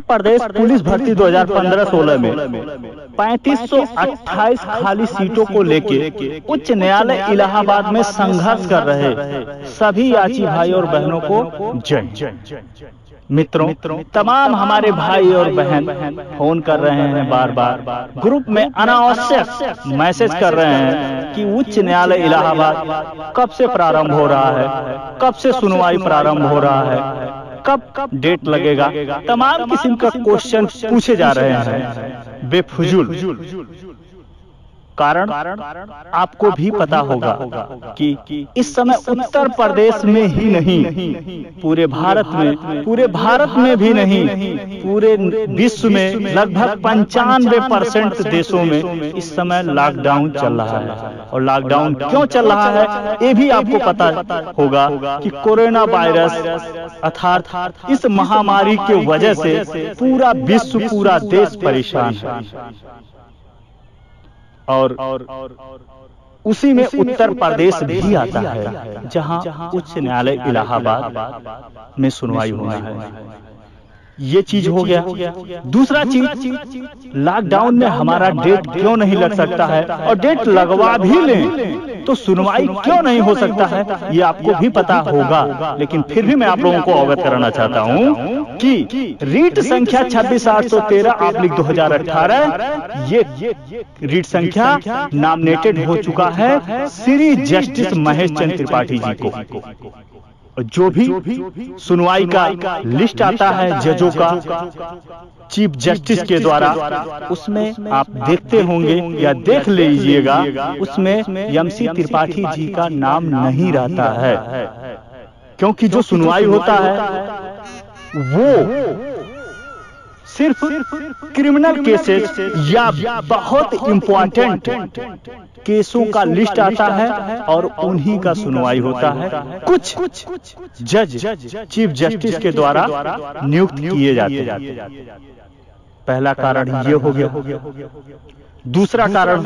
प्रदेश police भर्ती 2015-16 में 3528 खाली सीटों को लेके उच्च न्यायालय इलाहाबाद में संघर्ष कर रहे सभी याची भाई और बहनों को जय। मित्रों, तमाम हमारे भाई और बहन फोन कर रहे हैं, बार बार ग्रुप में अनावश्यक मैसेज कर रहे हैं कि उच्च न्यायालय इलाहाबाद कब से प्रारंभ हो रहा है, कब से सुनवाई प्रारंभ हो रहा है, कब डेट लगेगा। तमाम किस्म का क्वेश्चन पूछे जा रहे हैं बेफुजूल। कारण आपको भी पता होगा कि इस समय उत्तर प्रदेश में ही नहीं, पूरे भारत में भी नहीं, पूरे विश्व में लगभग 95% देशों में इस समय लॉकडाउन चल रहा है। और लॉकडाउन क्यों चल रहा है ये भी आपको पता होगा कि कोरोना वायरस अर्थात इस महामारी के वजह से पूरा विश्व, पूरा देश परेशान है। और उसी में उत्तर प्रदेश भी आता है, जहां उच्च न्यायालय इलाहाबाद में सुनवाई होना है। ये चीज हो गया। दूसरा चीज, लॉकडाउन में हमारा डेट क्यों नहीं लग सकता है, और डेट लगवा भी लें तो सुनवाई क्यों नहीं हो सकता है, ये आपको भी पता होगा। लेकिन फिर भी मैं आप लोगों को अवगत कराना चाहता हूं कि रीट संख्या 26/813/2018 ये रीट संख्या नॉमिनेटेड हो चुका है श्री जस्टिस महेश चंद्र त्रिपाठी जी को। जो भी सुनवाई का लिस्ट आता है जजों का चीफ जस्टिस के द्वारा, उसमें आप देखते होंगे या देख लीजिएगा, उसमें एमसी त्रिपाठी जी का नाम नहीं रहता है। क्योंकि जो सुनवाई होता है वो सिर्फ क्रिमिनल केसेस या बहुत इंपॉर्टेंट केसों का लिस्ट आता है और उन्हीं का सुनवाई होता है। कुछ जज चीफ जस्टिस के द्वारा नियुक्त किए जाते हैं। पहला कारण ये हो गया। दूसरा कारण,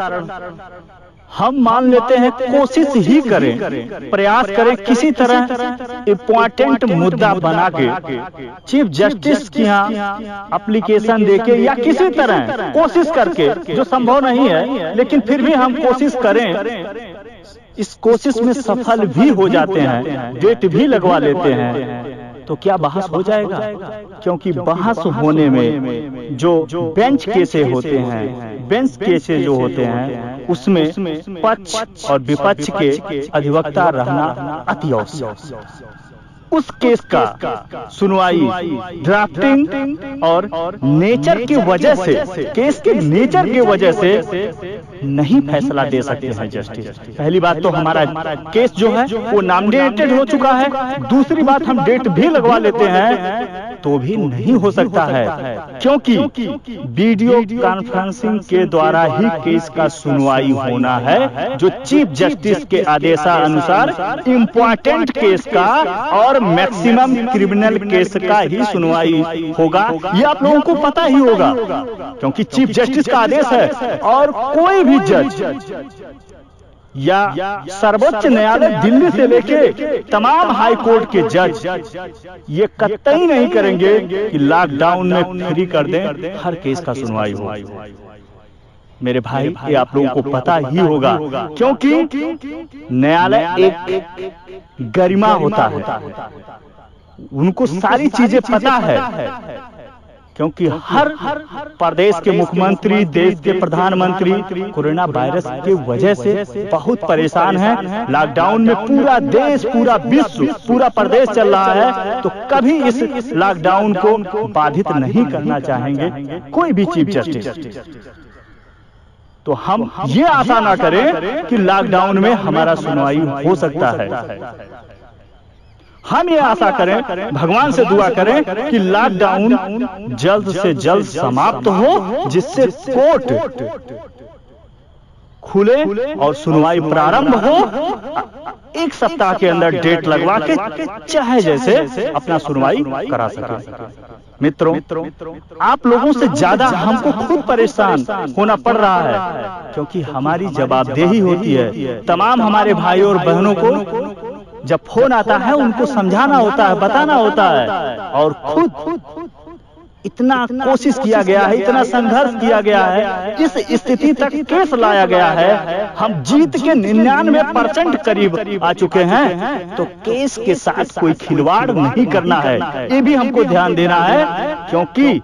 हम मान लेते हैं, कोशिश ही करें, प्रयास करें किसी तरह इम्पोर्टेंट मुद्दा बना के चीफ जस्टिस के यहाँ एप्लीकेशन देके या किसी तरह कोशिश करके, जो संभव नहीं है लेकिन फिर भी हम कोशिश करें, इस कोशिश में सफल भी हो जाते हैं, डेट भी लगवा लेते हैं, तो क्या बहस हो जाएगा? क्योंकि बहस होने में जो बेंच केसेस होते हैं, बेंच केसेस जो होते हैं, उसमें पक्ष और विपक्ष के अधिवक्ता रहना अति आवश्यक। उस केस का सुनवाई ड्राफ्टिंग और नेचर की वजह से, केस के नेचर की वजह से नहीं फैसला दे सकते हैं जस्टिस। पहली बात तो हमारा केस जो है वो नॉमिनेटेड हो चुका है। दूसरी बात, हम डेट भी लगवा लेते हैं तो भी नहीं हो सकता है, क्योंकि वीडियो कॉन्फ्रेंसिंग के द्वारा ही केस का सुनवाई होना है, जो चीफ जस्टिस के आदेशानुसार इम्पोर्टेंट केस का और मैक्सिमम क्रिमिनल केस का ही सुनवाई होगा। ये आप लोगों को पता ही होगा, क्योंकि चीफ जस्टिस का आदेश है। और कोई भी जज या सर्वोच्च न्यायालय दिल्ली से लेके तमाम हाई कोर्ट के जज ये कतई नहीं करेंगे कि लॉकडाउन में फ्री कर दें, हर केस का सुनवाई हो। मेरे भाई, ये आप लोगों को पता ही होगा, क्योंकि न्यायालय एक गरिमा होता है, उनको सारी चीजें पता है। क्योंकि हर प्रदेश के मुख्यमंत्री, देश के प्रधानमंत्री कोरोना वायरस की वजह से बहुत परेशान हैं। लॉकडाउन में पूरा देश, पूरा विश्व, पूरा प्रदेश चल रहा है, तो कभी इस लॉकडाउन को बाधित नहीं करना चाहेंगे कोई भी चीफ जस्टिस। तो हम ये आशा ना करें कि लॉकडाउन में हमारा सुनवाई हो सकता है। हम ये आशा करें, भगवान से दुआ करें कि लॉकडाउन जल्द से जल्द समाप्त हो, जिससे कोर्ट खुले और सुनवाई प्रारंभ हो। एक सप्ताह के अंदर डेट लगवा के चाहे जैसे अपना सुनवाई करा सके। मित्रों, आप लोगों से ज्यादा हमको खुद परेशान होना पड़ रहा है, क्योंकि हमारी जवाबदेही होती है। तमाम हमारे भाई और बहनों को जब फोन आता है उनको समझाना होता है, बताना होता है, और खुद इतना कोशिश किया गया है, इतना संघर्ष किया गया है, इस स्थिति तक केस लाया गया है, हम जीत के 99% करीब आ चुके हैं। तो केस के साथ कोई खिलवाड़ नहीं करना है, ये भी हमको ध्यान देना है, क्योंकि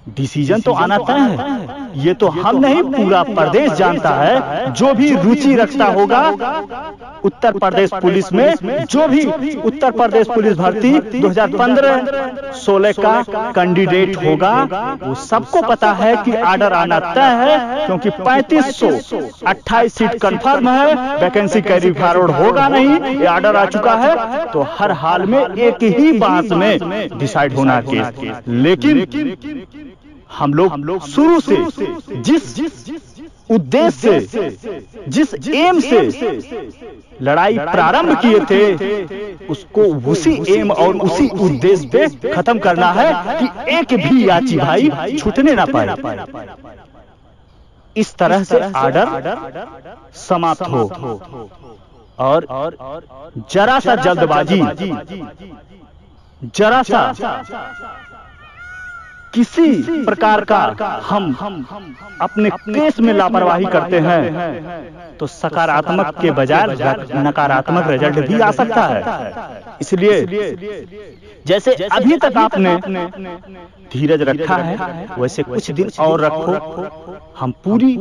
डिसीजन तो आना तय है। ये तो हम नहीं, पूरा प्रदेश जानता है। जो भी रुचि रखता होगा उत्तर प्रदेश पुलिस में, जो भी उत्तर प्रदेश पुलिस भर्ती 2015-16 का कैंडिडेट होगा, वो सबको पता है कि ऑर्डर आना तय है, क्योंकि 3528 सीट कंफर्म है, वैकेंसी कैरी फॉरवर्ड होगा नहीं, ये ऑर्डर आ चुका है। तो हर हाल में एक ही बात में डिसाइड होना केस। लेकिन हम लोग शुरू से जिस उद्देश्य से, जिस एम से लड़ाई प्रारंभ किए थे, उसको उसी एम और उसी उद्देश्य पे खत्म करना है कि एक भी याची भाई छूटने ना पाए। इस तरह से ऑर्डर समाप्त हो। और जरा सा जल्दबाजी, जरा सा किसी प्रकार का हम अपने केस में लापरवाही करते हैं तो सकारात्मक के बजाय नकारात्मक रिजल्ट भी आ सकता है। इसलिए जैसे अभी तक आपने धीरज रखा है, वैसे कुछ दिन और रखो। हम पूरी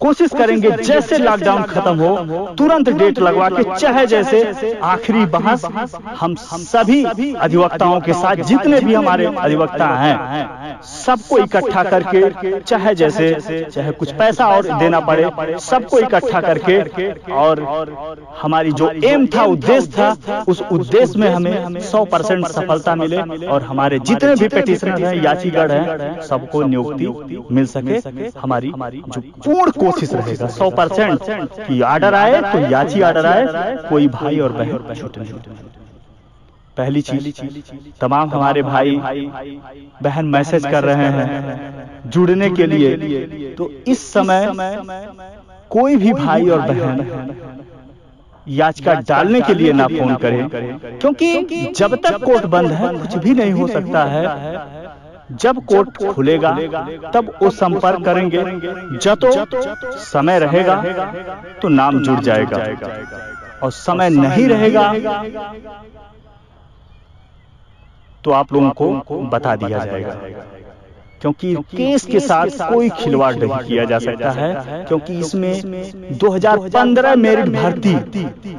कोशिश करेंगे जैसे लॉकडाउन खत्म हो तुरंत डेट लगवा के, चाहे जैसे आखिरी बहस हम सभी अधिवक्ताओं के साथ, जितने भी हमारे अधिवक्ता हैं, सबको इकट्ठा करके, चाहे जैसे, चाहे कुछ पैसा और देना पड़े, सबको इकट्ठा करके, और हमारी जो एम था, उद्देश्य था, उस उद्देश्य में हमें 100% सफलता मिले और हमारे जितने भी पिटीशनर हैं, याचीगढ़ हैं, सबको नियुक्ति मिल सके। हमारी जो पूर्ण कोशिश रहेगा 100% कि ऑर्डर आए तो याची ऑर्डर आए, कोई भाई और बहन छूटे नहीं। पहली चीज, तमाम हमारे भाई बहन मैसेज कर रहे हैं जुड़ने के लिए, तो इस समय कोई भी भाई और बहन याचिका डालने के लिए ना फोन करें, क्योंकि जब तक कोर्ट बंद है कुछ भी नहीं हो सकता है। जब कोर्ट खुलेगा तब वो संपर्क करेंगे, जब तो समय रहेगा तो नाम जुड़ जाएगा, और समय नहीं रहेगा तो आप लोगों को बता दिया जाएगा। क्योंकि केस के साथ कोई खिलवाड़ नहीं किया जा सकता है, क्योंकि इसमें 2015 मेरिट भर्ती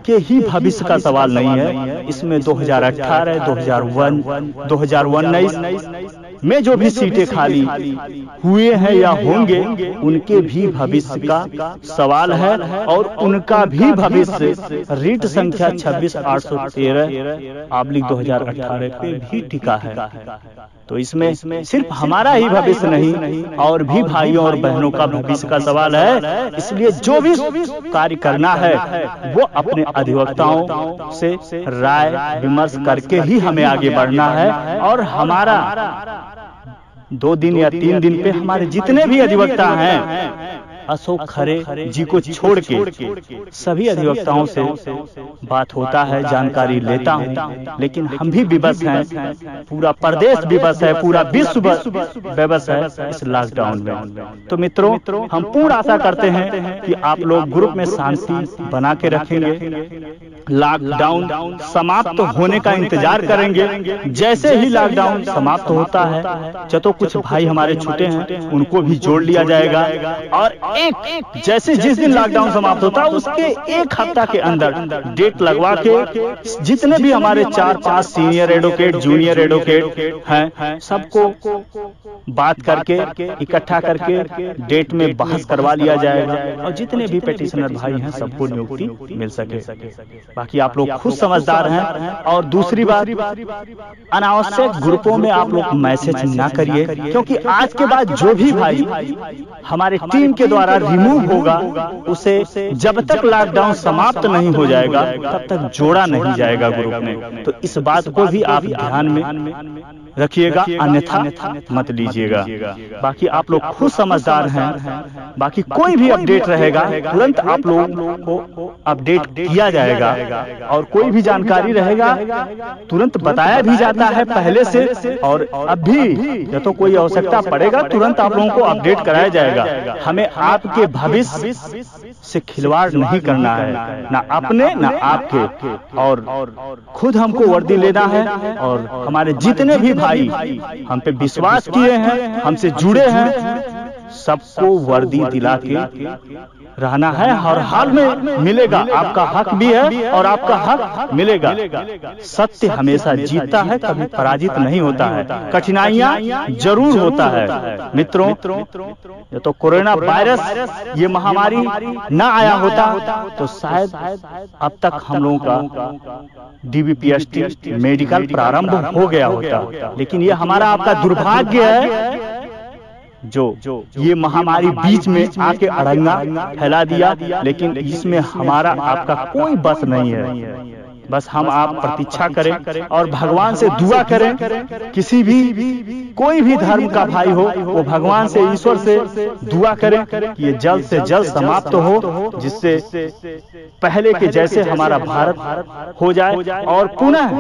के ही भविष्य का सवाल नहीं है। इसमें 2018, 2019 में जो भी सीटें खाली हुए हैं या होंगे, उनके भी भविष्य का सवाल है, और उनका भी भविष्य रीट संख्या 26/813/2018 पे भी टिका है। तो इसमें सिर्फ हमारा ही भविष्य नहीं, और भी भाइयों और बहनों का भविष्य का सवाल है। इसलिए जो भी कार्य करना है वो अपने अधिवक्ताओं से राय विमर्श करके ही हमें आगे बढ़ना है। और हमारा 2 दिन या 3 दिन पे हमारे जितने भी अधिवक्ता हैं, अशोक खरे जी को छोड़ के सभी अधिवक्ताओं से बात होता है, जानकारी लेता हूं। लेकिन हम भी विवश हैं, पूरा प्रदेश विवश है, पूरा विश्व विवश है इस लॉकडाउन में। तो मित्रों, हम पूर्ण आशा करते हैं कि आप लोग ग्रुप में शांति बना के रखेंगे, लॉकडाउन समाप्त होने का इंतजार करेंगे। जैसे ही लॉकडाउन समाप्त होता है, तो कुछ भाई हमारे छूटे हैं उनको भी जोड़ लिया जाएगा, और एक जैसे जिस दिन लॉकडाउन समाप्त होता है उसके 1 हफ्ता के अंदर डेट लगवा के जितने भी हमारे 4-5 सीनियर एडवोकेट, जूनियर एडवोकेट हैं, सबको बात करके इकट्ठा करके डेट में बहस करवा लिया जाएगा, और जितने भी पिटीशनर भाई हैं सबको नियुक्ति मिल सके। बाकी आप लोग खुद समझदार हैं। और दूसरी बात, अनावश्यक ग्रुपों में आप लोग मैसेज ना करिए, क्योंकि आज के बाद जो भी भाई हमारे टीम के द्वारा रिमूव होगा, उसे जब तक लॉकडाउन समाप्त नहीं हो जाएगा तब तक जोड़ा नहीं जाएगा ग्रुप में। तो इस बात को भी आप ध्यान में रखिएगा, अन्यथा मत लीजिएगा। बाकी आप लोग खुद समझदार हैं। बाकी कोई भी अपडेट रहेगा तुरंत आप लोगों को अपडेट किया जाएगा, और कोई भी जानकारी रहेगा तुरंत बताया भी जाता है पहले से, और अब भी या तो कोई आवश्यकता पड़ेगा तुरंत आप लोगों को अपडेट कराया जाएगा। हमें आपके भविष्य से खिलवाड़ नहीं करना है, ना अपने ना आपके, और खुद हमको वर्दी लेना है, और हमारे जितने भी भाई हम पे विश्वास किए हैं, हमसे जुड़े हैं, सबको वर्दी दिला के रहना है। हर हाल में मिलेगा, आपका हक भी है और आपका हक मिलेगा। सत्य हमेशा जीतता है, कभी पराजित नहीं होता है। कठिनाइयां जरूर होता है मित्रों। ये तो कोरोना वायरस, ये महामारी ना आया होता तो शायद अब तक हम लोगों का DBPST मेडिकल प्रारंभ हो गया होता। लेकिन ये हमारा आपका दुर्भाग्य है जो ये महामारी बीच में आके अड़ंगा फैला दिया। लेकिन इसमें हमारा आपका कोई बस नहीं है। बस हम आप प्रतीक्षा करें और भगवान से दुआ करें। किसी भी कोई भी धर्म का भाई हो, वो भगवान से, ईश्वर से दुआ करें कि ये जल्द से जल्द समाप्त हो, जिससे पहले के जैसे हमारा भारत हो जाए, और पुनः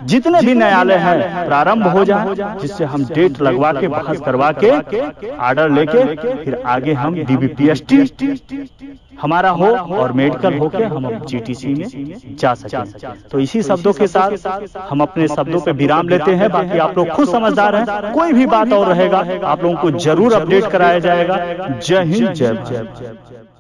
जितने भी न्यायालय हैं प्रारंभ हो जाए, जिससे हम डेट लगवा के, बहस करवा के, ऑर्डर लेके फिर आगे हम DBPST हमारा हो और मेडिकल होके हम GTC में जा सकें। तो इसी शब्दों के साथ हम अपने शब्दों पे विराम लेते हैं। बाकी आप लोग खुद समझदार हैं, कोई भी बात और रहेगा आप लोगों को जरूर अपडेट कराया जाएगा। जय हिंद, जय भारत।